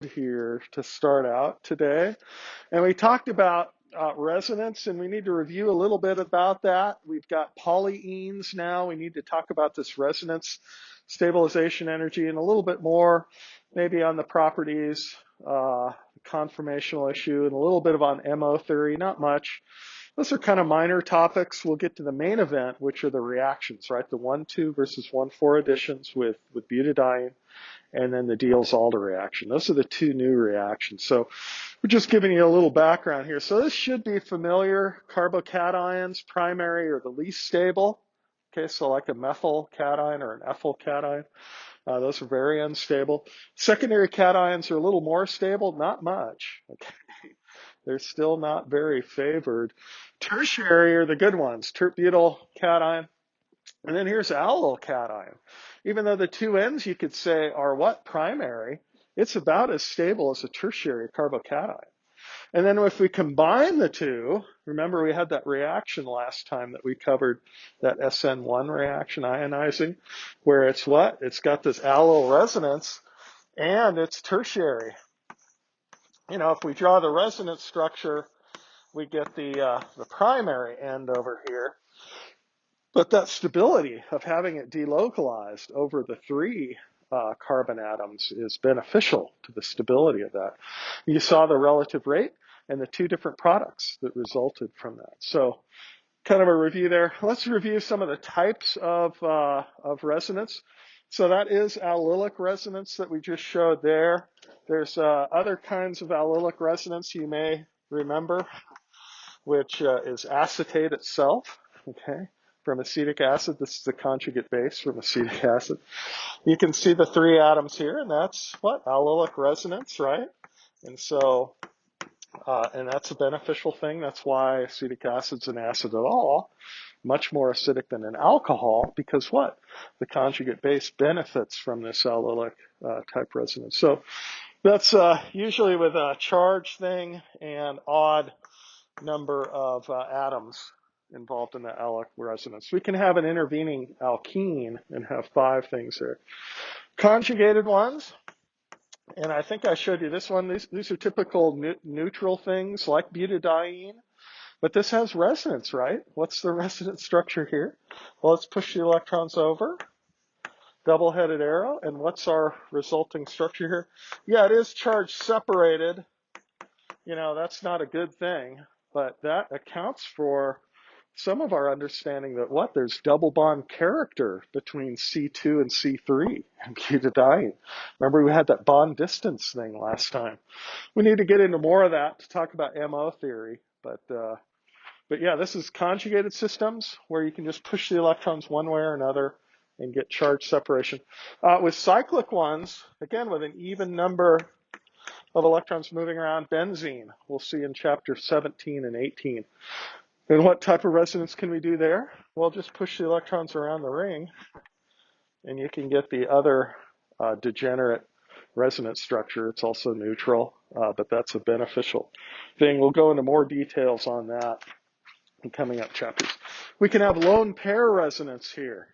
here to start out today. And we talked about resonance, and we need to review a little bit about that. We've got polyenes now. We need to talk about this resonance stabilization energy and a little bit more maybe on the properties, conformational issue, and a little bit of on MO theory, not much. Those are kind of minor topics. We'll get to the main event, which are the reactions, right? The 1,2 versus 1,4 additions with butadiene, and then the Diels-Alder reaction. Those are the two new reactions. So we're just giving you a little background here. So this should be familiar. Carbocations, primary or the least stable. Okay, so like a methyl cation or an ethyl cation. Those are very unstable. Secondary cations are a little more stable, not much. Okay. They're still not very favored. Tertiary are the good ones, tert-butyl cation. And then here's allyl cation. Even though the two ends you could say are what? Primary, it's about as stable as a tertiary carbocation. And then if we combine the two, remember we had that reaction last time that we covered, that SN1 reaction ionizing, where it's what? It's got this allyl resonance and it's tertiary. You know, if we draw the resonance structure, we get the primary end over here. But that stability of having it delocalized over the three carbon atoms is beneficial to the stability of that. You saw the relative rate and the two different products that resulted from that. So kind of a review there. Let's review some of the types of resonance. So that is allylic resonance that we just showed there. There's other kinds of allylic resonance you may remember, which is acetate itself, okay, from acetic acid. This is the conjugate base from acetic acid. You can see the three atoms here, and that's what? Allylic resonance, right? And so, and that's a beneficial thing. That's why acetic acid's an acid at all. Much more acidic than an alcohol, because what? The conjugate base benefits from this allylic type resonance. So that's usually with a charge thing and odd number of atoms involved in the allylic resonance. We can have an intervening alkene and have 5 things there. Conjugated ones, and I think I showed you this one. These are typical neutral things like butadiene. But this has resonance, right? What's the resonance structure here? Well, let's push the electrons over, double-headed arrow, and what's our resulting structure here? Yeah, it is charge separated. You know, that's not a good thing, but that accounts for some of our understanding that what? There's double bond character between C2 and C3 and butadiene. Remember we had that bond distance thing last time. We need to get into more of that to talk about MO theory, but yeah, this is conjugated systems where you can just push the electrons one way or another and get charge separation. With cyclic ones, again, with an even number of electrons moving around, benzene, we'll see in chapter 17 and 18. And what type of resonance can we do there? Well, just push the electrons around the ring, and you can get the other degenerate resonance structure. It's also neutral, but that's a beneficial thing. We'll go into more details on that in coming up chapters. We can have lone pair resonance here,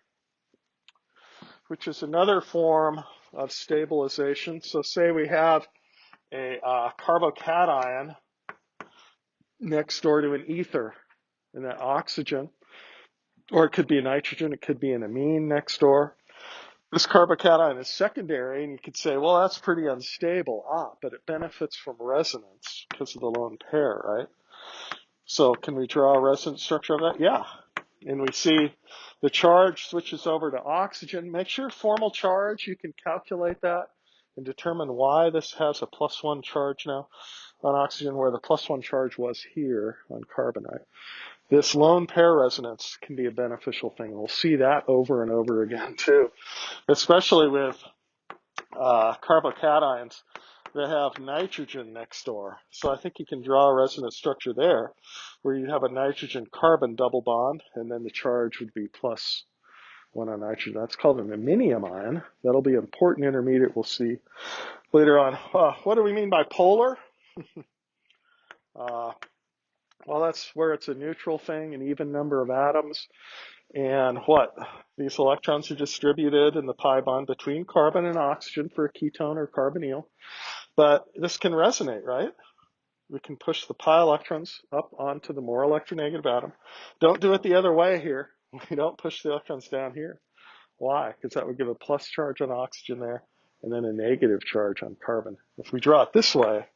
which is another form of stabilization. So say we have a carbocation next door to an ether, and that oxygen, or it could be a nitrogen, it could be an amine next door. This carbocation is secondary, and you could say, well, that's pretty unstable. But it benefits from resonance because of the lone pair, right? So can we draw a resonance structure of that? Yeah. And we see the charge switches over to oxygen. Make sure formal charge, you can calculate that and determine why this has a +1 charge now on oxygen, where the +1 charge was here on carbonite. This lone pair resonance can be a beneficial thing. We'll see that over and over again too, especially with carbocations that have nitrogen next door. So I think you can draw a resonance structure there where you have a nitrogen-carbon double bond, and then the charge would be +1 on nitrogen. That's called an iminium ion. That'll be an important intermediate we'll see later on. What do we mean by polar? Well, that's where it's a neutral thing, an even number of atoms. And what? These electrons are distributed in the pi bond between carbon and oxygen for a ketone or carbonyl. But this can resonate, right? We can push the pi electrons up onto the more electronegative atom. Don't do it the other way here. We don't push the electrons down here. Why? Because that would give a plus charge on oxygen there and then a negative charge on carbon. If we draw it this way,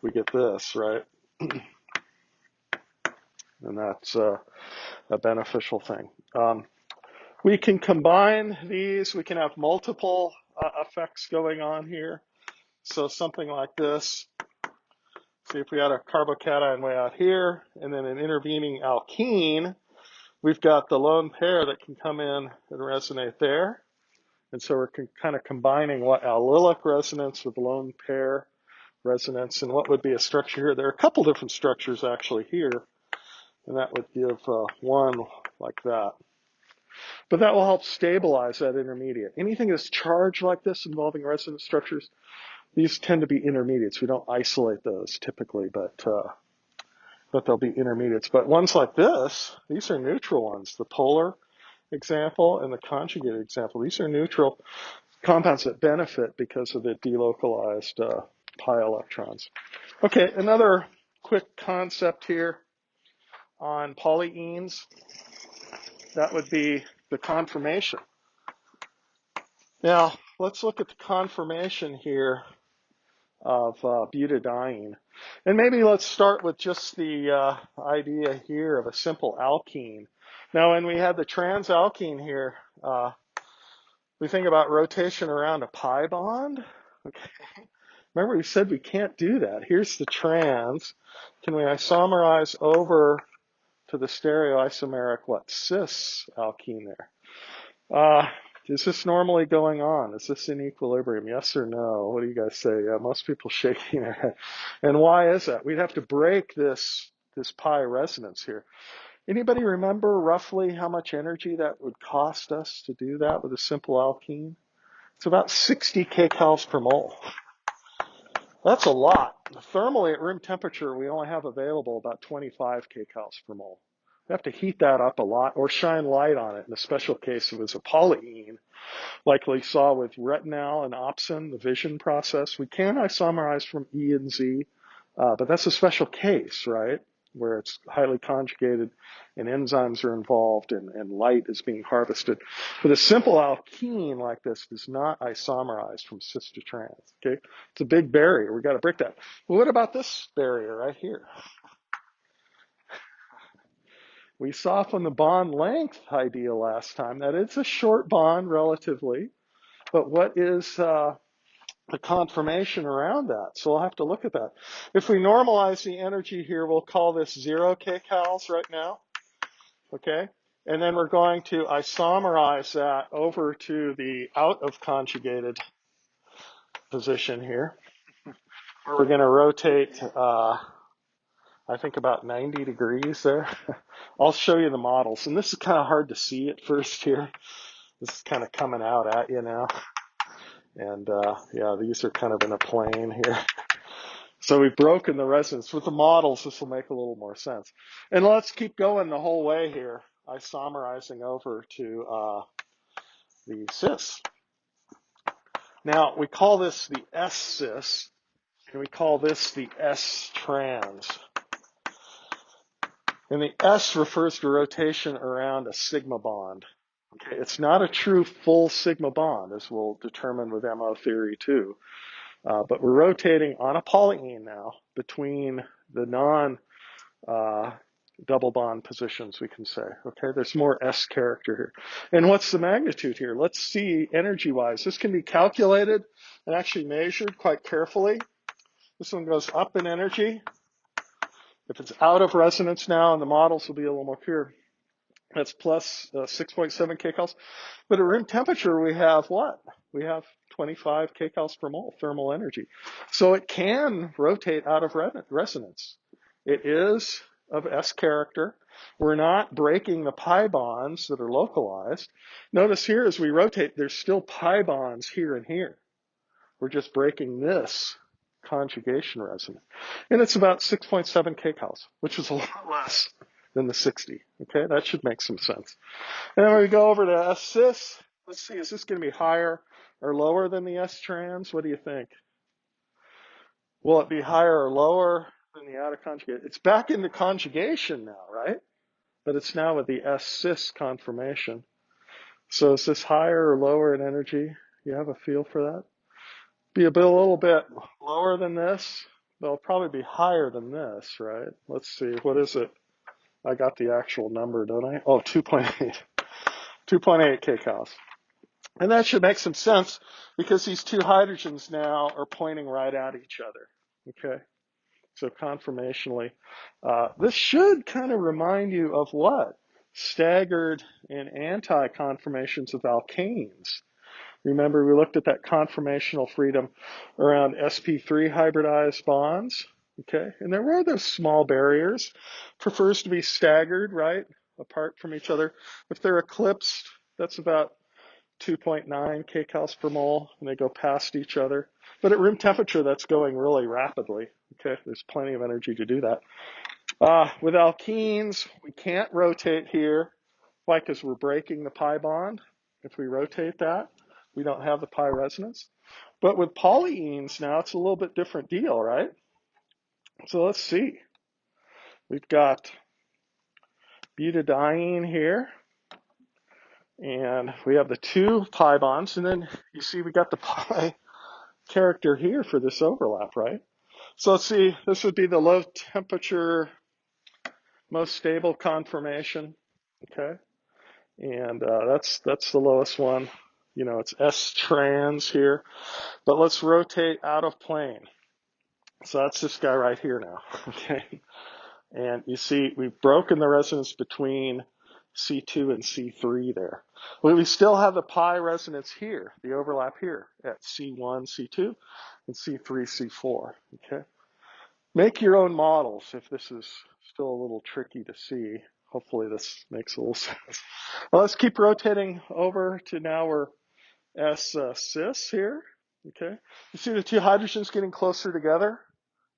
we get this, right? And that's a beneficial thing. We can combine these. We can have multiple effects going on here. So something like this. See, if we had a carbocation way out here and then an intervening alkene, we've got the lone pair that can come in and resonate there. And so we're kind of combining what allylic resonance with lone pair resonance and what would be a structure here. There are a couple different structures actually here, and that would give one like that. But that will help stabilize that intermediate. Anything that's charged like this involving resonance structures, these tend to be intermediates. We don't isolate those typically, but they'll be intermediates. But ones like this, these are neutral ones. The polar example and the conjugated example, these are neutral compounds that benefit because of the delocalized pi electrons. Okay, another quick concept here on polyenes, that would be the conformation. Now, let's look at the conformation here of butadiene. And maybe let's start with just the idea here of a simple alkene. Now, when we had the transalkene here, we think about rotation around a pi bond. Okay. Remember, we said we can't do that. Here's the trans. Can we isomerize over to the stereoisomeric, cis alkene there? Is this normally going on? Is this in equilibrium? Yes or no? What do you guys say? Yeah, most people shaking their head. And why is that? We'd have to break this pi resonance here. Anybody remember roughly how much energy that would cost us to do that with a simple alkene? It's about 60 kcals per mole. That's a lot. Thermally, at room temperature, we only have available about 25 kcals per mole. We have to heat that up a lot or shine light on it. In a special case, it was a polyene, like we saw with retinal and opsin, the vision process. We can isomerize from E and Z, but that's a special case, right? Where it's highly conjugated and enzymes are involved and light is being harvested. But a simple alkene like this does not isomerize from cis to trans, okay? It's a big barrier. We've got to break that. Well, what about this barrier right here? We saw from the bond length idea last time that it's a short bond relatively, but what is the conformation around that? So we'll have to look at that. If we normalize the energy here, we'll call this 0 kcals right now, okay? And then we're going to isomerize that over to the out of conjugated position here, where we're going to rotate, I think about 90 degrees there. I'll show you the models. And this is kind of hard to see at first here. This is kind of coming out at you now. And yeah, these are kind of in a plane here. So we've broken the resonance. With the models, this will make a little more sense. And let's keep going the whole way here, isomerizing over to the cis. Now, we call this the S-cis, and we call this the S-trans. And the S refers to rotation around a sigma bond. Okay, it's not a true full sigma bond, as we'll determine with MO theory too. But we're rotating on a polyene now between the double bond positions, we can say. Okay, there's more S character here. And what's the magnitude here? Let's see energy-wise. This can be calculated and actually measured quite carefully. This one goes up in energy. If it's out of resonance now, and the models will be a little more clear, that's plus 6.7 kcals. But at room temperature, we have what? We have 25 kcals per mole thermal energy. So it can rotate out of resonance. It is of S character. We're not breaking the pi bonds that are localized. Notice here as we rotate, there's still pi bonds here and here. We're just breaking this conjugation resonance. And it's about 6.7 kcals, which is a lot less than the 60. Okay, that should make some sense. And then when we go over to S-cis, let's see, is this going to be higher or lower than the S-trans? What do you think? Will it be higher or lower than the outer conjugate? It's back into conjugation now, right? But it's now with the S-cis conformation. So is this higher or lower in energy? You have a feel for that? Be a little bit lower than this. They'll probably be higher than this, right? Let's see. What is it? I got the actual number, don't I? Oh, 2.8. 2.8 kcals. And that should make some sense because these two hydrogens now are pointing right at each other. Okay? So conformationally, this should kind of remind you of what? Staggered and anti-conformations of alkanes. Remember, we looked at that conformational freedom around sp3 hybridized bonds. Okay, and there were those small barriers. Prefers to be staggered, right, apart from each other. If they're eclipsed, that's about 2.9 kcals per mole, and they go past each other. But at room temperature, that's going really rapidly. Okay, there's plenty of energy to do that. With alkenes, we can't rotate here. Why? Because we're breaking the pi bond. If we rotate that, we don't have the pi resonance. But with polyenes now, it's a little bit different deal, right? So let's see. We've got butadiene here, and we have the two pi bonds, and then you see we got the pi character here for this overlap, right? So let's see, this would be the low temperature, most stable conformation, okay? And that's the lowest one. You know, it's S trans here, but let's rotate out of plane. So that's this guy right here now, okay? And you see, we've broken the resonance between C2 and C3 there. But we still have the pi resonance here, the overlap here at C1, C2, and C3, C4, okay? Make your own models if this is still a little tricky to see. Hopefully this makes a little sense. Well, let's keep rotating over to now we're S-cis here, okay? You see the two hydrogens getting closer together?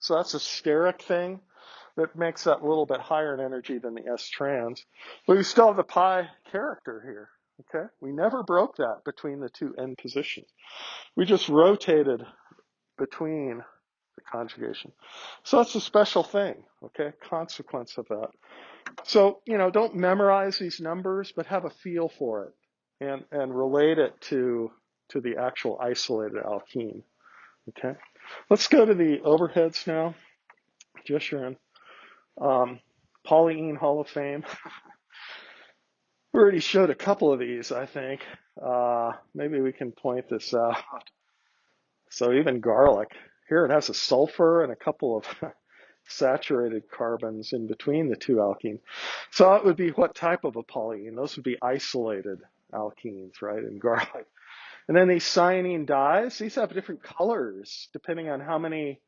So that's a steric thing that makes that a little bit higher in energy than the S-trans. But we still have the pi character here, okay? We never broke that between the two end positions. We just rotated between the conjugation. So that's a special thing, okay? Consequence of that. So, you know, don't memorize these numbers, but have a feel for it and relate it to the actual isolated alkene, okay? Let's go to the overheads now. Just your polyene Hall of Fame. We already showed a couple of these, I think. Maybe we can point this out. So even garlic, here it has a sulfur and a couple of saturated carbons in between the two alkenes. So it would be what type of a polyene? Those would be isolated alkenes, right, in garlic. And then these cyanine dyes, these have different colors depending on how many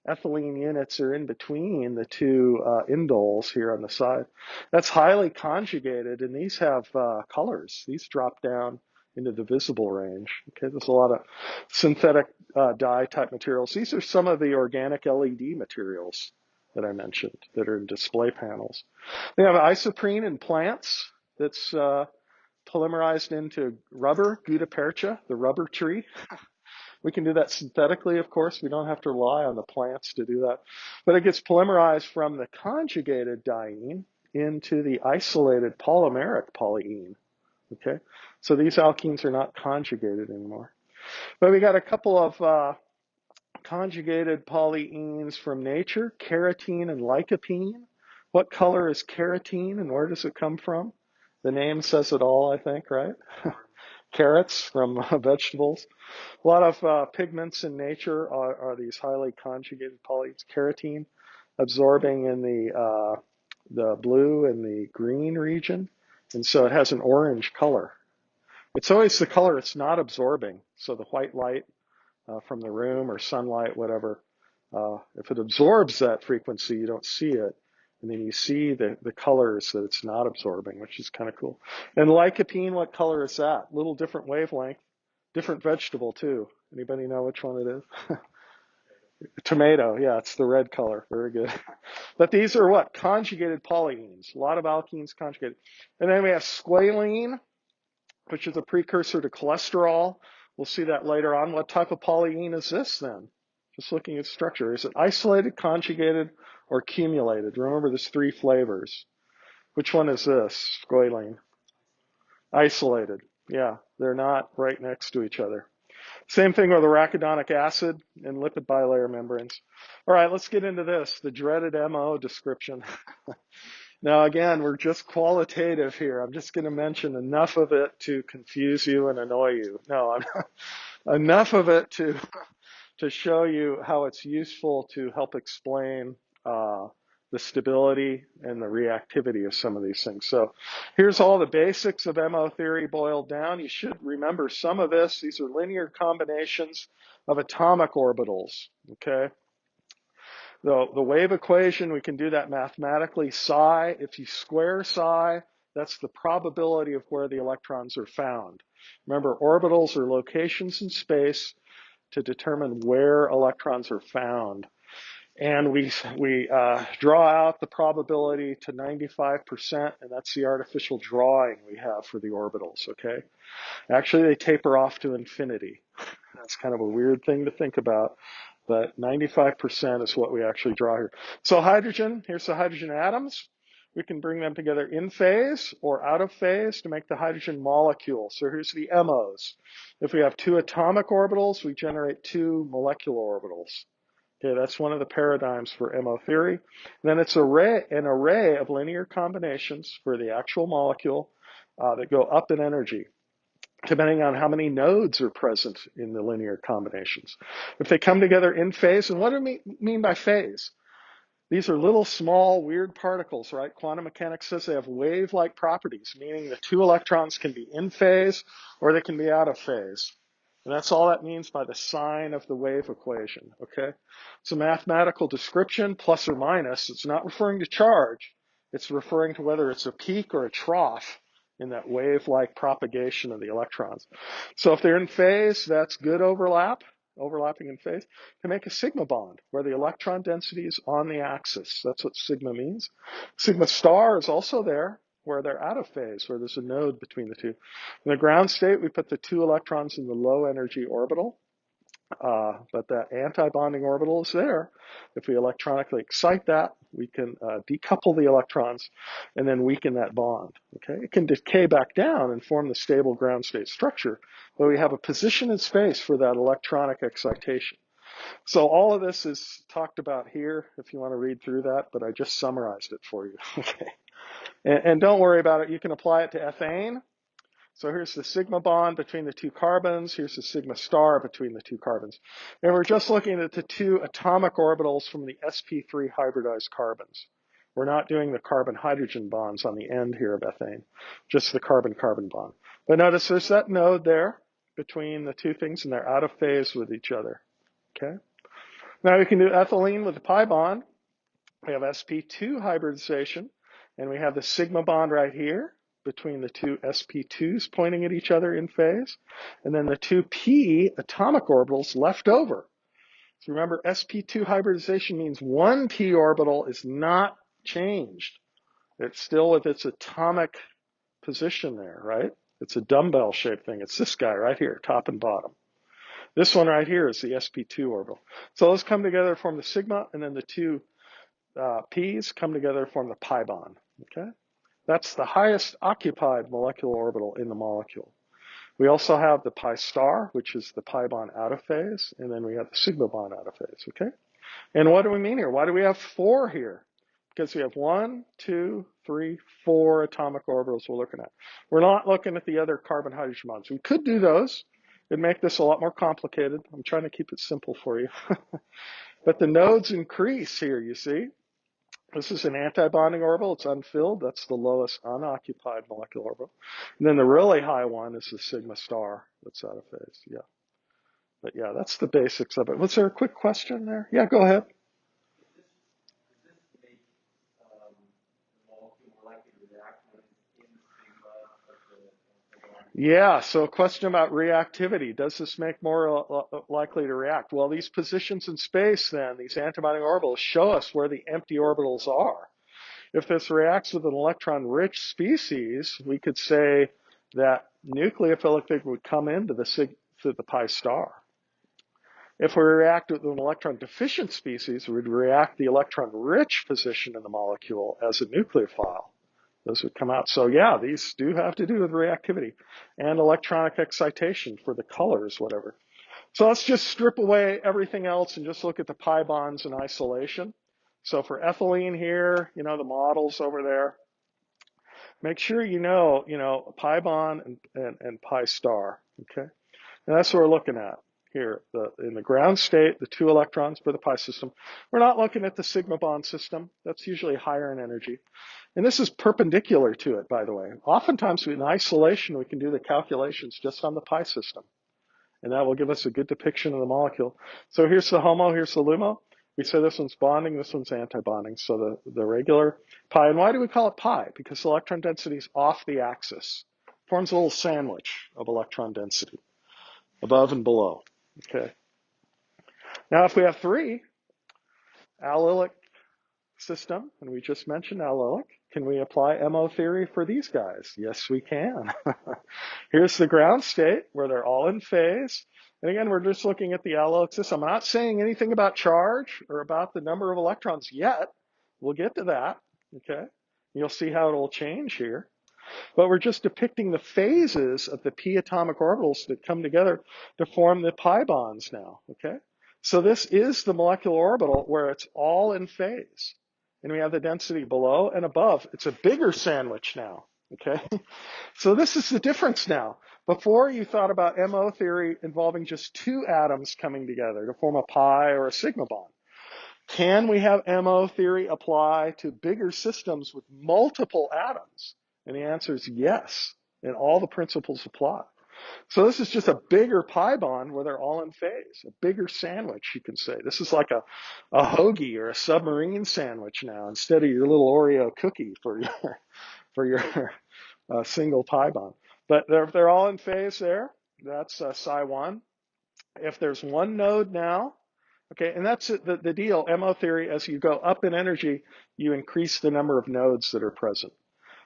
ethylene units are in between the two indoles here on the side. That's highly conjugated, and these have colors. These drop down into the visible range. Okay, there's a lot of synthetic dye type materials. These are some of the organic LED materials that I mentioned that are in display panels. They have isoprene in plants that's polymerized into rubber, Gutta-percha, the rubber tree. We can do that synthetically, of course. We don't have to rely on the plants to do that. But it gets polymerized from the conjugated diene into the isolated polymeric polyene. Okay? So these alkenes are not conjugated anymore. But we got a couple of conjugated polyenes from nature, carotene and lycopene. What color is carotene and where does it come from? The name says it all, I think, right? Carrots from vegetables. A lot of pigments in nature are these highly conjugated polyenes. Carotene absorbing in the blue and the green region, and so it has an orange color. It's always the color it's not absorbing. So the white light from the room or sunlight, whatever, if it absorbs that frequency, you don't see it. And then you see the colors that it's not absorbing, which is kind of cool. And lycopene, what color is that? Little different wavelength, different vegetable too. Anybody know which one it is? Tomato, yeah, it's the red color. Very good. But these are what? Conjugated polyenes. A lot of alkenes conjugated. And then we have squalene, which is a precursor to cholesterol. We'll see that later on. What type of polyene is this then? Just looking at structure. Is it isolated, conjugated, or accumulated? Remember, there's 3 flavors. Which one is this, squalene? Isolated. Yeah, they're not right next to each other. Same thing with arachidonic acid and lipid bilayer membranes. All right, let's get into this, the dreaded MO description. Now, again, we're just qualitative here. I'm just going to mention enough of it to confuse you and annoy you. No, enough of it to show you how it's useful to help explain the stability and the reactivity of some of these things. So here's all the basics of MO theory boiled down. You should remember some of this. These are linear combinations of atomic orbitals, okay? The wave equation, we can do that mathematically. Psi, if you square psi, that's the probability of where the electrons are found. Remember, orbitals are locations in space to determine where electrons are found. And we draw out the probability to 95%, and that's the artificial drawing we have for the orbitals, okay? Actually, they taper off to infinity. That's kind of a weird thing to think about, but 95% is what we actually draw here. So hydrogen, here's the hydrogen atoms. We can bring them together in phase or out of phase to make the hydrogen molecule. So here's the MOs. If we have 2 atomic orbitals, we generate 2 molecular orbitals. Okay, that's one of the paradigms for MO theory. And then it's an array of linear combinations for the actual molecule that go up in energy, depending on how many nodes are present in the linear combinations. If they come together in phase, and what do we mean by phase? These are little, small, weird particles, right? Quantum mechanics says they have wave-like properties, meaning the 2 electrons can be in phase or they can be out of phase. And that's all that means by the sign of the wave equation, okay? It's a mathematical description, plus or minus. It's not referring to charge. It's referring to whether it's a peak or a trough in that wave-like propagation of the electrons. So if they're in phase, that's good overlapping in phase, to make a sigma bond where the electron density is on the axis. That's what sigma means. Sigma star is also there where they're out of phase, where there's a node between the two. In the ground state, we put the 2 electrons in the low energy orbital, but that anti-bonding orbital is there. If we electronically excite that, we can decouple the electrons and then weaken that bond. Okay, it can decay back down and form the stable ground state structure, but we have a position in space for that electronic excitation. So all of this is talked about here if you want to read through that, but I just summarized it for you. Okay, and don't worry about it. You can apply it to ethane. So here's the sigma bond between the 2 carbons. Here's the sigma star between the 2 carbons. And we're just looking at the 2 atomic orbitals from the sp3 hybridized carbons. We're not doing the carbon-hydrogen bonds on the end here of ethane, just the carbon-carbon bond. But notice there's that node there between the 2 things, and they're out of phase with each other. Okay. Now we can do ethylene with the pi bond. We have sp2 hybridization, and we have the sigma bond right here between the 2 sp2s pointing at each other in phase, and then the 2 p atomic orbitals left over. So remember, sp2 hybridization means 1 p orbital is not changed. It's still with its atomic position there, right? It's a dumbbell-shaped thing. It's this guy right here, top and bottom. This one right here is the sp2 orbital. So those come together to form the sigma, and then the 2 p's come together to form the pi bond, okay? That's the highest occupied molecular orbital in the molecule. We also have the pi star, which is the pi bond out of phase, and then we have the sigma bond out of phase, okay? And what do we mean here? Why do we have 4 here? Because we have 1, 2, 3, 4 atomic orbitals we're looking at. We're not looking at the other carbon-hydrogen bonds. We could do those. It'd make this a lot more complicated. I'm trying to keep it simple for you. But the nodes increase here, you see. This is an anti-bonding orbital. It's unfilled. That's the lowest unoccupied molecular orbital. And then the really high one is the sigma star that's out of phase. Yeah. But yeah, that's the basics of it. Was there a quick question there? Yeah, go ahead. Yeah, so a question about reactivity. Does this make more likely to react? Well, these positions in space then, these antibonding orbitals, show us where the empty orbitals are. If this reacts with an electron-rich species, we could say that nucleophilic figure would come into the pi star. If we react with an electron-deficient species, we'd react the electron-rich position in the molecule as a nucleophile. Those would come out. So yeah, these do have to do with reactivity and electronic excitation for the colors, whatever. So let's just strip away everything else and just look at the pi bonds in isolation. So for ethylene here, the model's over there. Make sure you know, pi bond and pi star, okay? And that's what we're looking at here. In the ground state, the 2 electrons for the pi system. We're not looking at the sigma bond system. That's usually higher in energy. And this is perpendicular to it, by the way. Oftentimes in isolation, we can do the calculations just on the pi system. And that will give us a good depiction of the molecule. So here's the HOMO, here's the LUMO. We say this one's bonding, this one's anti-bonding. So the regular pi. And why do we call it pi? Because the electron density is off the axis. Forms a little sandwich of electron density, above and below. Okay. Now if we have 3 allylic system, and we just mentioned allylic, can we apply MO theory for these guys? Yes, we can. Here's the ground state where they're all in phase. And again, we're just looking at the allylic system. I'm not saying anything about charge or about the number of electrons yet. We'll get to that, okay? You'll see how it'll change here. But we're just depicting the phases of the p atomic orbitals that come together to form the pi bonds now, okay? So this is the molecular orbital where it's all in phase. And we have the density below and above. It's a bigger sandwich now, okay? So this is the difference now. Before you thought about MO theory involving just 2 atoms coming together to form a pi or a sigma bond. Can we have MO theory apply to bigger systems with multiple atoms? And the answer is yes, and all the principles apply. So this is just a bigger pi bond where they're all in phase, a bigger sandwich, you can say. This is like a hoagie or a submarine sandwich now, instead of your little Oreo cookie for your single pi bond. But they're all in phase there. That's psi 1. If there's 1 node now, okay, and that's the deal, MO theory, as you go up in energy, you increase the number of nodes that are present.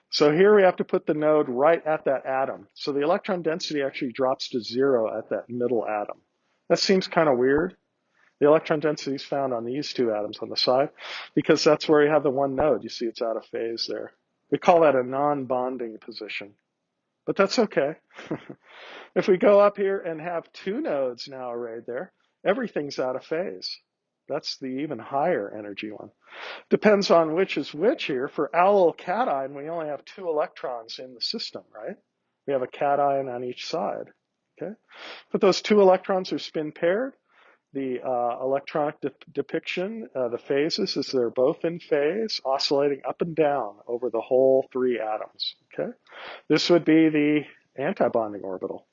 So here we have to put the node right at that atom. So the electron density actually drops to 0 at that middle atom. That seems kind of weird. The electron density is found on these 2 atoms on the side because that's where you have the 1 node. You see it's out of phase there. We call that a non-bonding position, but that's okay. If we go up here and have 2 nodes now arrayed there, everything's out of phase. That's the even higher energy one. Depends on which is which here. For allyl cation, we only have 2 electrons in the system, right? We have a cation on each side, okay? But those 2 electrons are spin paired. The electronic depiction, the phases, is they're both in phase, oscillating up and down over the whole 3 atoms, okay? This would be the antibonding orbital.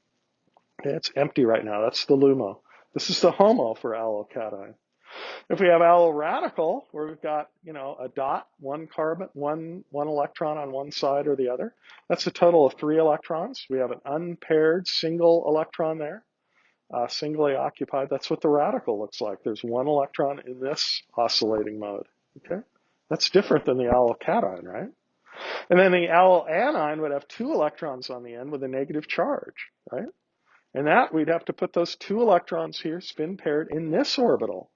Okay, it's empty right now. That's the LUMO. This is the HOMO for allyl cation. If we have allyl radical, where we've got, a dot, 1 carbon, one electron on one side or the other, that's a total of 3 electrons. We have an unpaired single electron there, singly occupied. That's what the radical looks like. There's 1 electron in this oscillating mode, okay? That's different than the allyl cation, right? And then the allyl anion would have 2 electrons on the end with a negative charge, right? And that, we'd have to put those 2 electrons here, spin paired, in this orbital.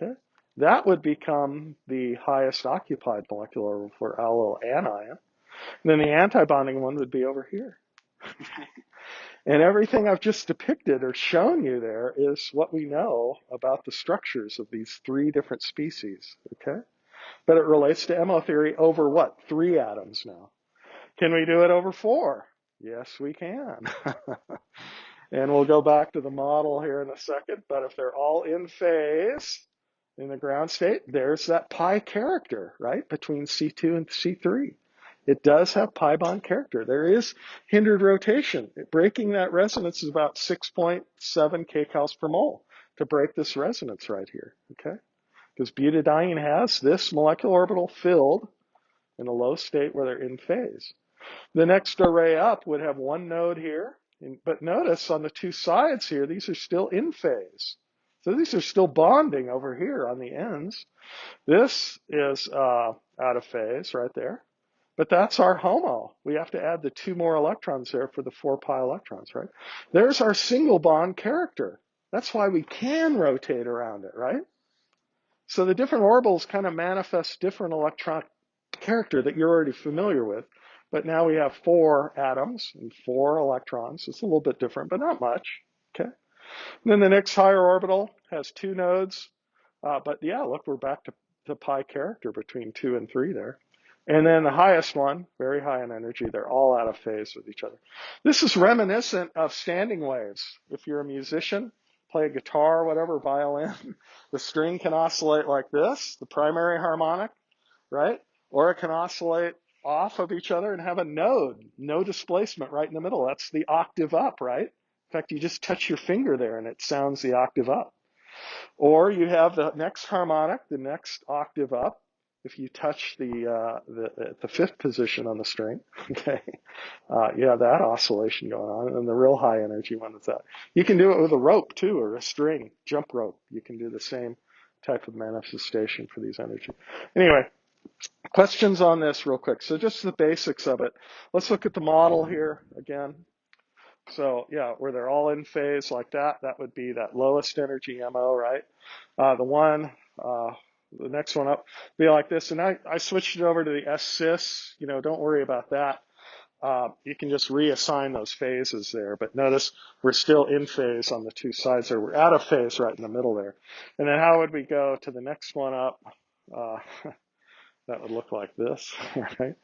Okay, that would become the highest occupied molecular orbital for allyl anion. And then the antibonding one would be over here. And everything I've just depicted or shown you there is what we know about the structures of these 3 different species, okay? But it relates to MO theory over what? 3 atoms now. Can we do it over 4? Yes, we can. And we'll go back to the model here in a second, but if they're all in phase, in the ground state, there's that pi character, right, between C2 and C3. It does have pi bond character. There is hindered rotation. Breaking that resonance is about 6.7 kcals per mole to break this resonance right here, okay? Because butadiene has this molecular orbital filled in a low state where they're in phase. The next array up would have 1 node here, but notice on the 2 sides here, these are still in phase. So these are still bonding over here on the ends. This is out of phase right there. But that's our HOMO. We have to add the 2 more electrons there for the 4 pi electrons, right? There's our single bond character. That's why we can rotate around it, right? So the different orbitals kind of manifest different electron character that you're already familiar with. But now we have 4 atoms and 4 electrons. It's a little bit different, but not much. Okay. And then the next higher orbital has 2 nodes. But yeah, look, we're back to pi character between 2 and 3 there. And then the highest one, very high in energy, they're all out of phase with each other. This is reminiscent of standing waves. If you're a musician, play a guitar, whatever, violin, the string can oscillate like this, the primary harmonic, right? Or it can oscillate off of each other and have a node, no displacement right in the middle. That's the octave up, right? In fact, you just touch your finger there and it sounds the octave up. Or you have the next harmonic, the next octave up, if you touch the 5th position on the string, okay, you have that oscillation going on, and the real high energy one is that. You can do it with a rope too, or a string, jump rope. You can do the same type of manifestation for these energy. Anyway, questions on this real quick. So just the basics of it. Let's look at the model here again. So yeah, where they're all in phase like that, that would be that lowest energy MO, right? The next one up be like this. And I switched it over to the S-cis. Don't worry about that. You can just reassign those phases there. But notice we're still in phase on the 2 sides there. We're out of phase right in the middle there. And then how would we go to the next one up? That would look like this, right?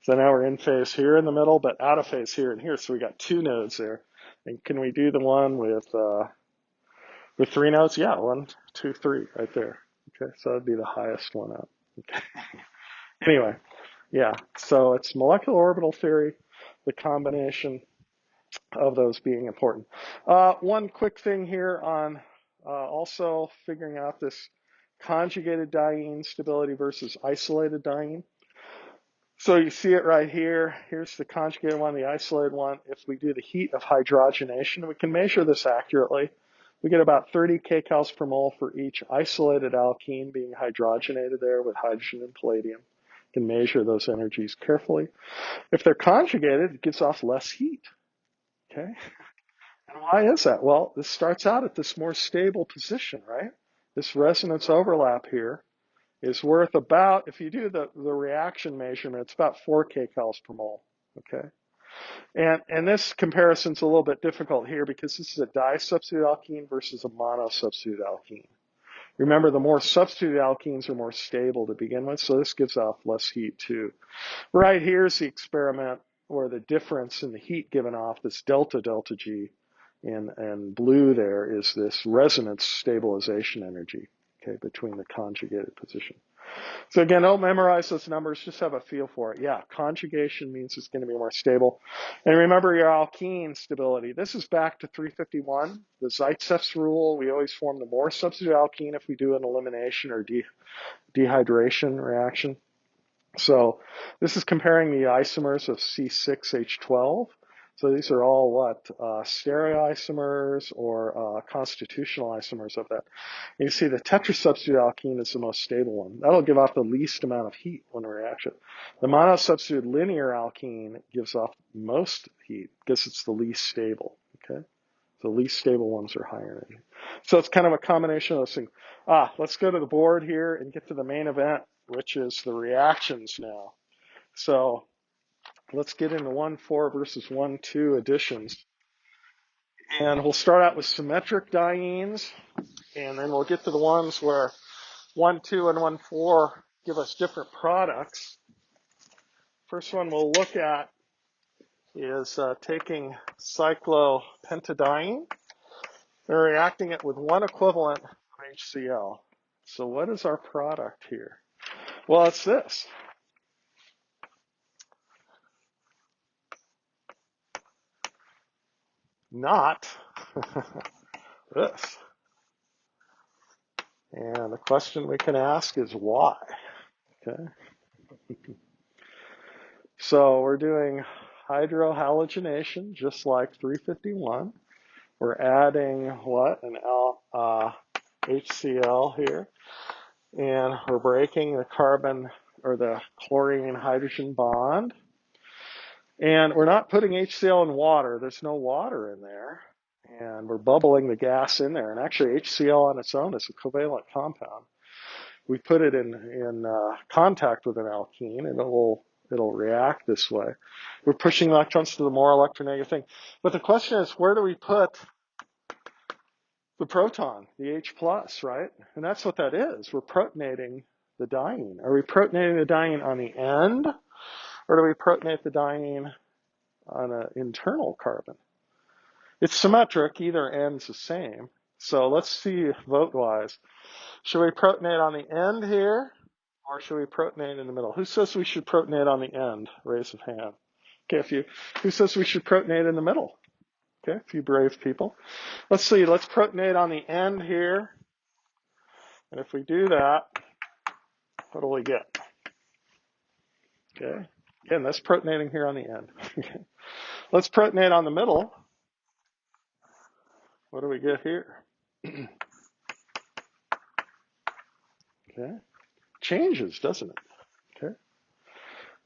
So now we're in phase here in the middle, but out of phase here and here. So we got 2 nodes there. And can we do the one with 3 nodes? Yeah, 1, 2, 3 right there. Okay, so that'd be the highest one up. Okay. Anyway, yeah, so it's molecular orbital theory, the combination of those being important. One quick thing here on also figuring out this conjugated diene stability versus isolated diene. So you see it right here. Here's the conjugated one, the isolated one. If we do the heat of hydrogenation, we can measure this accurately. We get about 30 kcals per mole for each isolated alkene being hydrogenated there with hydrogen and palladium. You can measure those energies carefully. If they're conjugated, it gives off less heat. Okay? And why is that? Well, this starts out at this more stable position, right? This resonance overlap here is worth about, if you do the reaction measurement, it's about 4 kcals per mole, okay? And this comparison's a little bit difficult here because this is a disubstitute alkene versus a monosubstitute alkene. Remember, the more substitute alkenes are more stable to begin with, so this gives off less heat too. Right here's the experiment where the difference in the heat given off, this delta G, and blue there is this resonance stabilization energy, okay, between the conjugated position. So again, don't memorize those numbers, just have a feel for it. Yeah, conjugation means it's going to be more stable. And remember your alkene stability. This is back to 351, the Zaitsev's rule. We always form the more substitute alkene if we do an elimination or dehydration reaction. So this is comparing the isomers of C6H12. So these are all what? Stereoisomers or constitutional isomers of that. And you see the tetrasubstitute alkene is the most stable one. That'll give off the least amount of heat when we react it. The monosubstitute linear alkene gives off most heat because it's the least stable. Okay, the least stable ones are higher energy. So it's kind of a combination of those things. Let's go to the board here and get to the main event, which is the reactions now. So let's get into 1,4 versus 1,2 additions. And we'll start out with symmetric dienes, and then we'll get to the ones where 1,2 and 1,4 give us different products. First one we'll look at is taking cyclopentadiene and reacting it with one equivalent of HCl. So what is our product here? Well, it's this. Not this. And the question we can ask is why? Okay. So we're doing hydrohalogenation, just like 351. We're adding what? An HCl here. And we're breaking the carbon or the chlorine hydrogen bond. And we're not putting HCl in water. There's no water in there. And we're bubbling the gas in there. And actually, HCl on its own is a covalent compound. We put it in contact with an alkene, and it'll react this way. We're pushing electrons to the more electronegative thing. But the question is, where do we put the proton, the H plus, right? And that's what that is. We're protonating the diene. Are we protonating the diene on the end, or do we protonate the diene on an internal carbon? It's symmetric. Either end's the same. So let's see vote-wise. Should we protonate on the end here, or should we protonate in the middle? Who says we should protonate on the end? Raise of hand. Okay, who says we should protonate in the middle? Okay, a few brave people. Let's see, let's protonate on the end here. And if we do that, what do we get? Okay, again, that's protonating here on the end. Let's protonate on the middle. What do we get here? Okay, changes, doesn't it? Okay.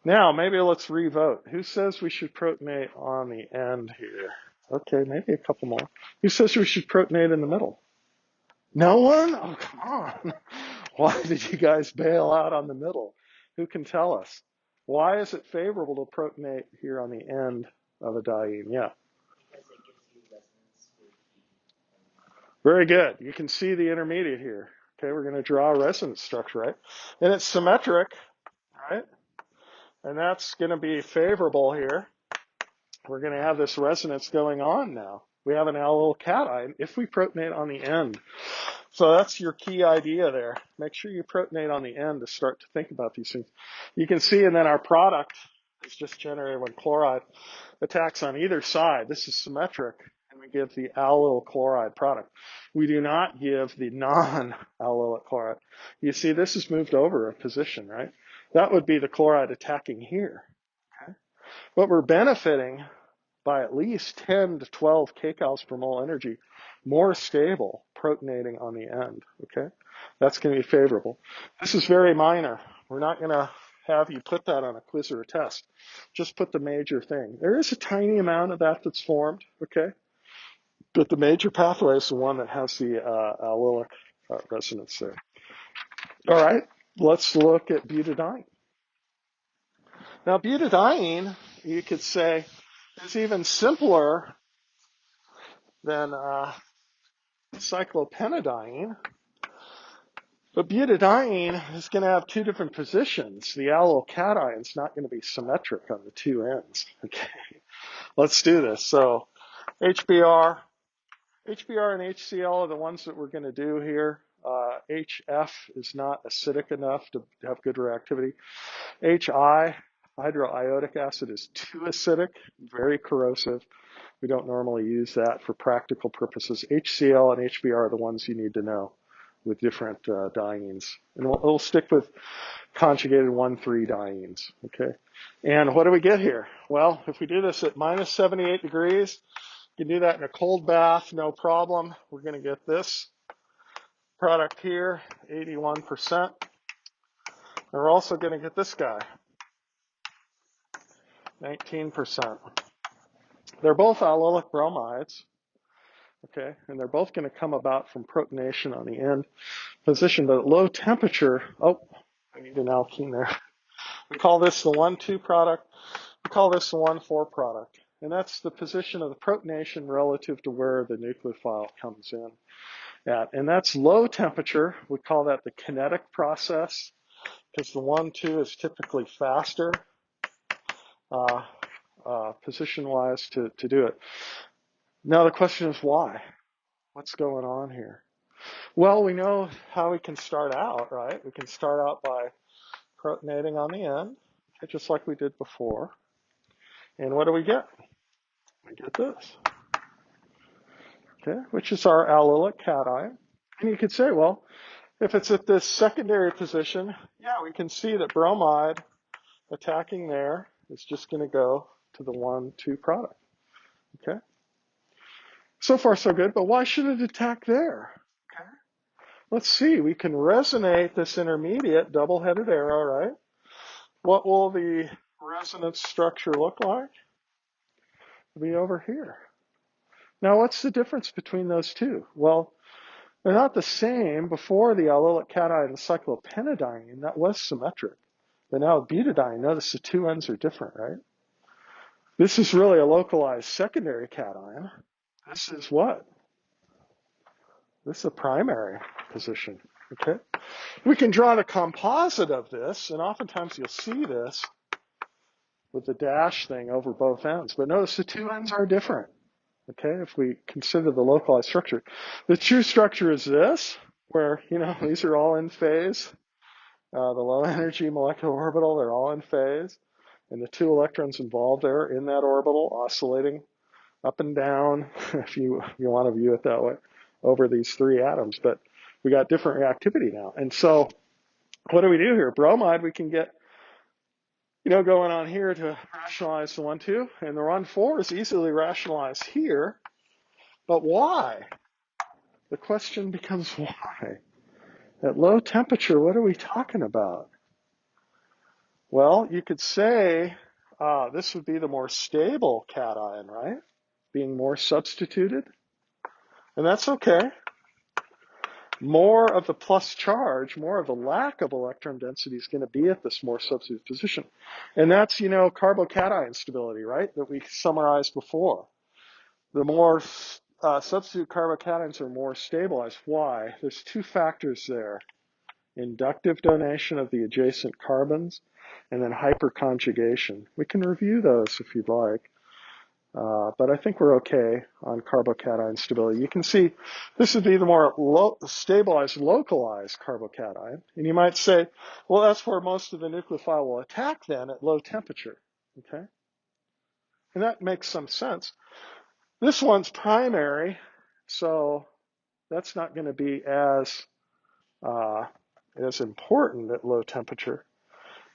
Now, maybe let's re-vote. Who says we should protonate on the end here? Okay, maybe a couple more. Who says we should protonate in the middle? No one? Oh, come on. Why did you guys bail out on the middle? Who can tell us? Why is it favorable to protonate here on the end of a diene? Yeah. Very good. You can see the intermediate here. Okay, we're going to draw a resonance structure, right? And it's symmetric, right? And that's going to be favorable here. We're going to have this resonance going on now. We have an allyl cation if we protonate on the end. So that's your key idea there. Make sure you protonate on the end to start to think about these things. You can see, and then our product is just generated when chloride attacks on either side. This is symmetric, and we give the allyl chloride product. We do not give the non-allylic chloride. You see, this is moved over a position, right? That would be the chloride attacking here. Okay? But we're benefiting by at least 10 to 12 kcals per mole energy, more stable protonating on the end, okay? That's going to be favorable. This is very minor. We're not going to have you put that on a quiz or a test. Just put the major thing. There is a tiny amount of that that's formed, okay? But the major pathway is the one that has the allylic resonance there. All right, let's look at butadiene. Now, butadiene, you could say, is even simpler than cyclopentadiene. But butadiene is going to have two different positions. The allyl cation is not going to be symmetric on the two ends. Okay, let's do this. So HBr and HCl are the ones that we're going to do here. HF is not acidic enough to have good reactivity. HI, hydroiodic acid, is too acidic, very corrosive. We don't normally use that for practical purposes. HCl and HBr are the ones you need to know with different dienes. And we'll stick with conjugated 1,3 dienes, okay? And what do we get here? Well, if we do this at minus 78 degrees, you can do that in a cold bath, no problem. We're going to get this product here, 81%. And we're also going to get this guy, 19%. They're both allylic bromides, okay, and they're both going to come about from protonation on the end position, but at low temperature, oh, I need an alkene there. We call this the 1,2 product. We call this the 1,4 product, and that's the position of the protonation relative to where the nucleophile comes in at, and that's low temperature. We call that the kinetic process because the 1,2 is typically faster. Position-wise to do it. Now the question is why? What's going on here? Well, we know how we can start out, right? We can start out by protonating on the end, just like we did before. And what do we get? We get this, okay, which is our allylic cation. And you could say, well, if it's at this secondary position, yeah, we can see that bromide attacking there is just going to go to the 1,2 product, okay? So far, so good, but why should it attack there? Okay. Let's see, we can resonate this intermediate double-headed arrow, right? What will the resonance structure look like? It'll be over here. Now, what's the difference between those two? Well, they're not the same. Before the allylic cation, the cyclopentadiene, that was symmetric. But now with butadiene, notice the two ends are different, right? This is really a localized secondary cation. This is what? This is a primary position, okay? We can draw the composite of this, and oftentimes you'll see this with the dash thing over both ends. But notice the two ends are different, okay, if we consider the localized structure. The true structure is this, where, these are all in phase. The low energy molecular orbital, they're all in phase. And the two electrons involved there in that orbital oscillating up and down, if you want to view it that way, over these three atoms. But we got different reactivity now. And so what do we do here? Bromide, we can get, going on here to rationalize the 1,2. And the 1,4 is easily rationalized here. But why? The question becomes why? At low temperature, what are we talking about? Well, you could say this would be the more stable cation, right? Being more substituted. And that's okay. More of the plus charge, more of the lack of electron density is going to be at this more substituted position. And that's, carbocation stability, right? That we summarized before. The more substitute carbocations are more stabilized. Why? There's two factors there. Inductive donation of the adjacent carbons, and then hyperconjugation. We can review those if you'd like. But I think we're okay on carbocation stability. You can see this would be the more stabilized, localized carbocation. And you might say, well, that's where most of the nucleophile will attack then at low temperature. Okay? And that makes some sense. This one's primary, so that's not going to be as important at low temperature.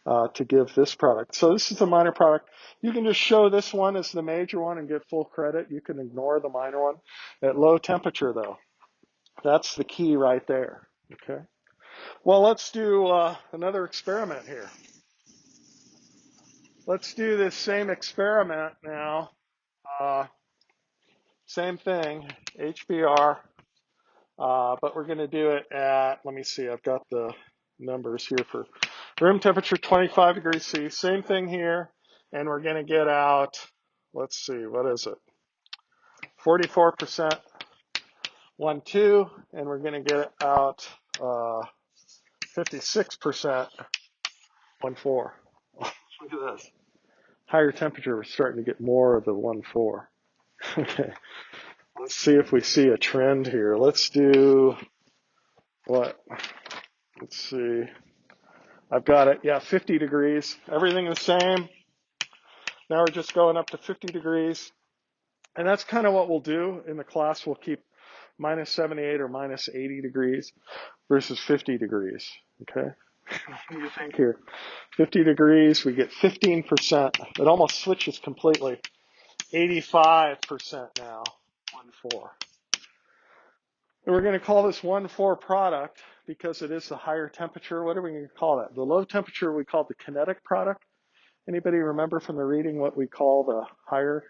To give this product. So this is the minor product. You can just show this one as the major one and get full credit. You can ignore the minor one. At low temperature, though, that's the key right there. Okay. Well, let's do another experiment here. Let's do this same experiment now. Same thing, HBr, but we're going to do it at, let me see, I've got the numbers here for room temperature 25 degrees C. Same thing here. And we're going to get out, let's see, what is it? 44% 1,2, and we're going to get out 56% 1,4. Look at this. Higher temperature, we're starting to get more of the 1,4. Okay. Let's see if we see a trend here. Let's do what? Let's see. I've got it. Yeah, 50 degrees. Everything the same. Now we're just going up to 50 degrees. And that's kind of what we'll do in the class. We'll keep minus 78 or minus 80 degrees versus 50 degrees. Okay? What do you think here? 50 degrees, we get 15%. It almost switches completely. 85% now. 1,4. And we're going to call this 1,4 product because it is the higher temperature. What are we going to call that? The low temperature we call the kinetic product. Anybody remember from the reading what we call the higher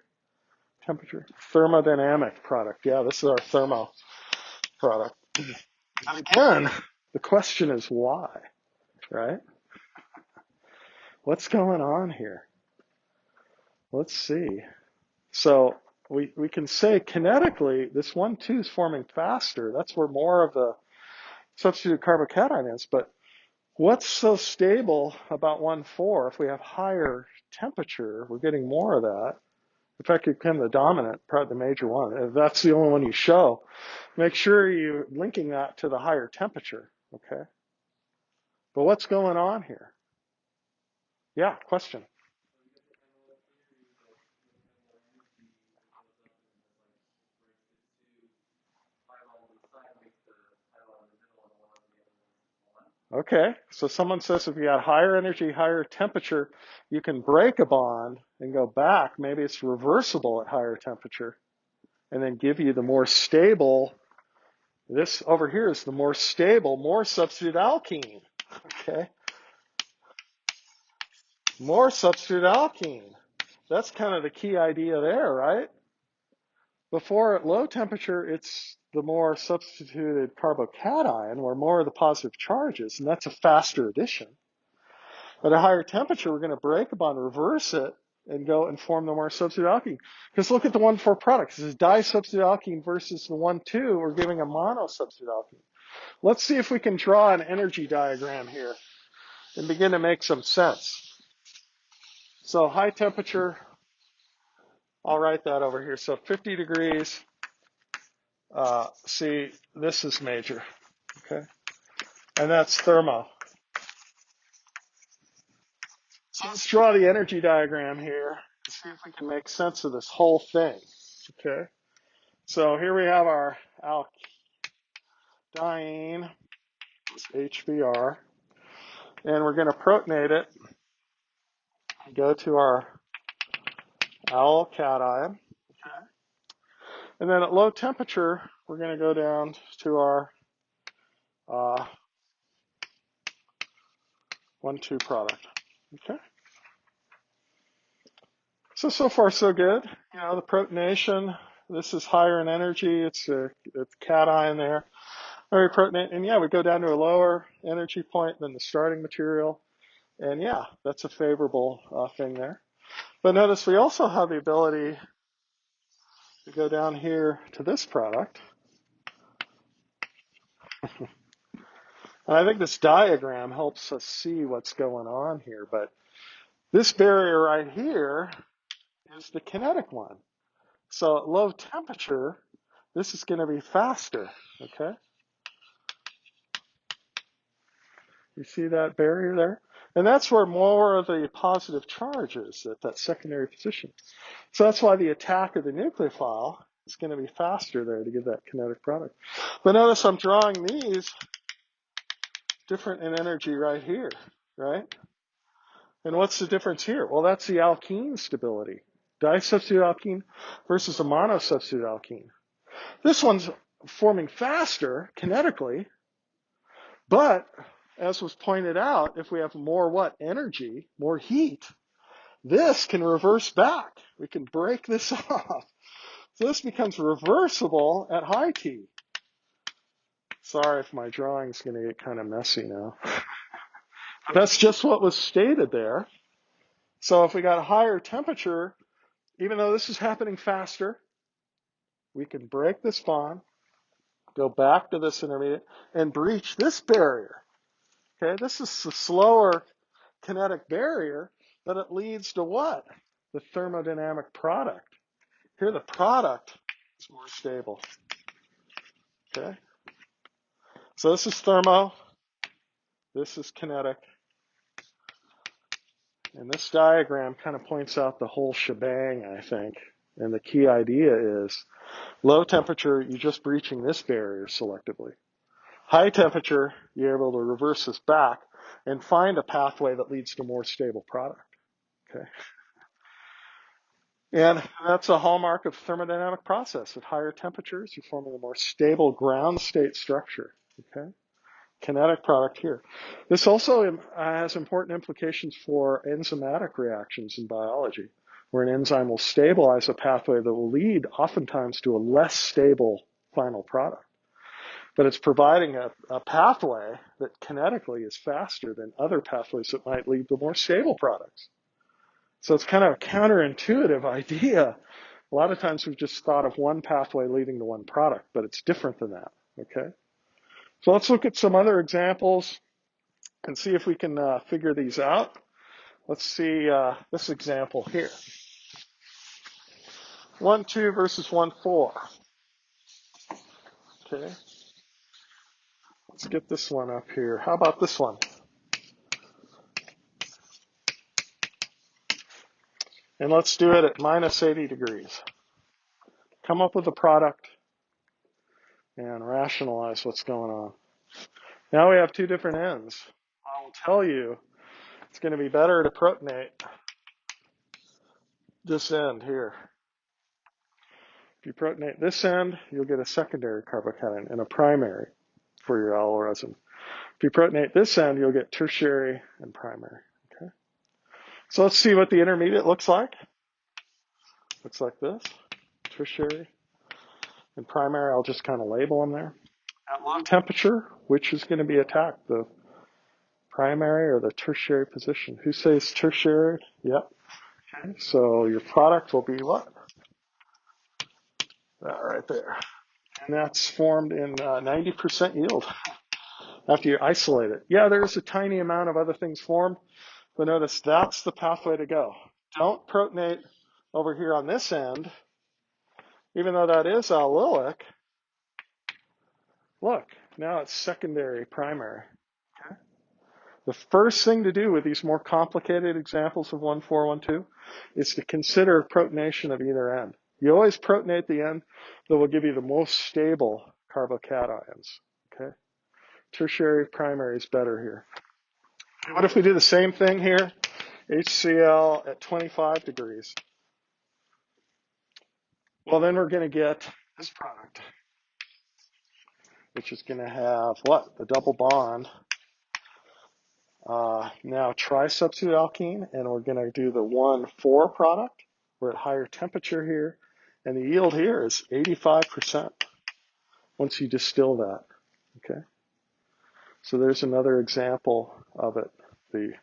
temperature? Thermodynamic product. Yeah, this is our thermo product. And again, the question is why, right? What's going on here? Let's see. So we can say kinetically, this 1,2 is forming faster. That's where more of the substitute carbocation is. But what's so stable about 1,4? If we have higher temperature, we're getting more of that. In fact, it become the dominant, probably the major one. If that's the only one you show, make sure you're linking that to the higher temperature, okay? But what's going on here? Yeah, question. Okay, so someone says if you got higher energy, higher temperature, you can break a bond and go back. Maybe it's reversible at higher temperature and then give you the more stable. This over here is the more stable, more substitute alkene. Okay, more substitute alkene. That's kind of the key idea there, right? Before at low temperature, it's the more substituted carbocation where more of the positive charge is, and that's a faster addition. At a higher temperature, we're going to break a bond, reverse it, and go and form the more substituted alkene. Because look at the 1,4 product. This is disubstituted alkene versus the 1,2. We're giving a monosubstituted alkene. Let's see if we can draw an energy diagram here and begin to make some sense. So high temperature, I'll write that over here. So 50 degrees, see, this is major, okay? And that's thermo. So let's draw the energy diagram here and see if we can make sense of this whole thing, okay? So here we have our alkyne, HBr, and we're going to protonate it, go to our alcation, okay? And then at low temperature, we're going to go down to our 1,2 product, okay? So far so good. You know, the protonation, this is higher in energy. It's cation there. Very protonate, and yeah, we go down to a lower energy point than the starting material. And yeah, that's a favorable thing there. But notice we also have the ability to go down here to this product. And I think this diagram helps us see what's going on here. But this barrier right here is the kinetic one. So at low temperature, this is going to be faster, okay? You see that barrier there? And that's where more of the positive charge is, at that secondary position. So that's why the attack of the nucleophile is going to be faster there to give that kinetic product. But notice I'm drawing these different in energy right here, right? And what's the difference here? Well, that's the alkene stability. Disubstituted alkene versus a monosubstituted alkene. This one's forming faster kinetically, but as was pointed out, if we have more what? Energy, more heat, this can reverse back. We can break this off. So this becomes reversible at high T. Sorry if my drawing's going to get kind of messy now. That's just what was stated there. So if we got a higher temperature, even though this is happening faster, we can break this bond, go back to this intermediate, and breach this barrier. Okay, this is the slower kinetic barrier, but it leads to what? The thermodynamic product. Here the product is more stable. Okay? So this is thermo, this is kinetic, and this diagram kind of points out the whole shebang, I think. And the key idea is low temperature, you're just breaching this barrier selectively. High temperature, you're able to reverse this back and find a pathway that leads to more stable product. Okay? And that's a hallmark of thermodynamic process. At higher temperatures, you're forming a more stable ground state structure. Okay? Kinetic product here. This also has important implications for enzymatic reactions in biology, where an enzyme will stabilize a pathway that will lead oftentimes to a less stable final product. But it's providing a pathway that kinetically is faster than other pathways that might lead to more stable products. So it's kind of a counterintuitive idea. A lot of times we've just thought of one pathway leading to one product, but it's different than that, okay? So let's look at some other examples and see if we can figure these out. Let's see this example here. 1,2 versus 1,4. Okay. Let's get this one up here. How about this one? And let's do it at minus 80 degrees. Come up with a product and rationalize what's going on. Now we have two different ends. I will tell you it's going to be better to protonate this end here. If you protonate this end, you'll get a secondary carbocation and a primary for your allyl resin. If you protonate this end, you'll get tertiary and primary. Okay. So let's see what the intermediate looks like. Looks like this, tertiary And primary, I'll just kind of label them there. At low temperature, which is going to be attacked, the primary or the tertiary position? Who says tertiary? Yep. Okay. So your product will be what? That right there. And that's formed in 90% yield after you isolate it. Yeah, there's a tiny amount of other things formed, but notice that's the pathway to go. Don't protonate over here on this end, even though that is allylic. Look, now it's secondary primary. Okay? The first thing to do with these more complicated examples of 1,4,1,2 is to consider protonation of either end. You always protonate the end that will give you the most stable carbocations. Okay? Tertiary primary is better here. What if we do the same thing here? HCl at 25 degrees. Well, then we're going to get this product, which is going to have what? The double bond. Now tri-substitute alkene, and we're going to do the 1,4 product. We're at higher temperature here, and the yield here is 85% once you distill that. Okay? So there's another example of it. The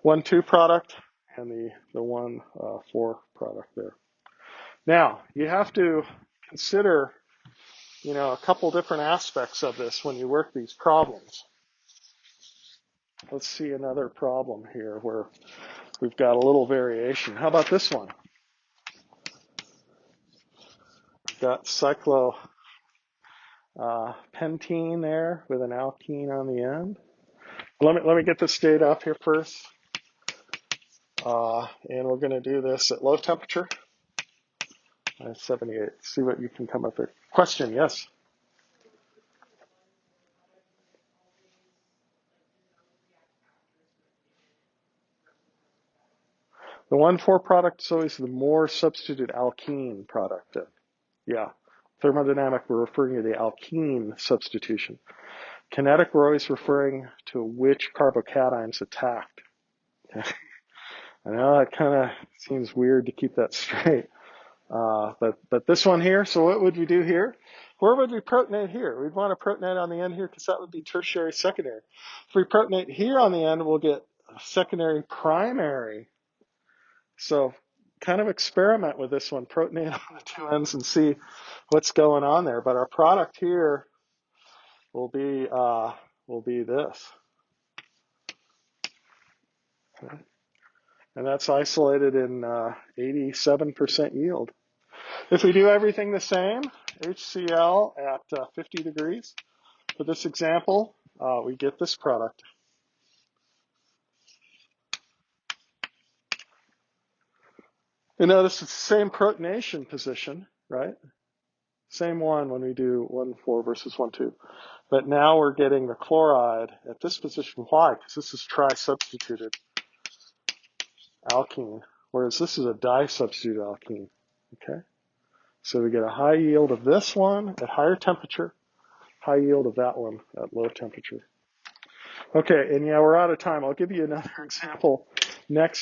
1,2 product and the 1,4 product there. Now, you have to consider, a couple different aspects of this when you work these problems. Let's see another problem here where we've got a little variation. How about this one? We've got cyclopentene there with an alkene on the end. Let me get this data up here first. And we're going to do this at low temperature. 78. See what you can come up with. Question, yes? The 1,4 product is always the more substituted alkene product. Yeah. Thermodynamic, we're referring to the alkene substitution. Kinetic, we're always referring to which carbocation's attacked. Okay. I know it kind of seems weird to keep that straight. But this one here, so what would we do here? Where would we protonate here? We'd want to protonate on the end here because that would be tertiary secondary. If we protonate here on the end, we'll get secondary primary. So kind of experiment with this one, protonate on the two ends and see what's going on there. But our product here will be this. Okay. And that's isolated in 87% yield. If we do everything the same, HCl at 50 degrees, for this example, we get this product. You notice it's the same protonation position, right? Same one when we do 1,4 versus 1,2. But now we're getting the chloride at this position. Why? Because this is tri-substituted alkene, whereas this is a di-substituted alkene. Okay? So we get a high yield of this one at higher temperature, high yield of that one at low temperature. Okay, and yeah, we're out of time. I'll give you another example next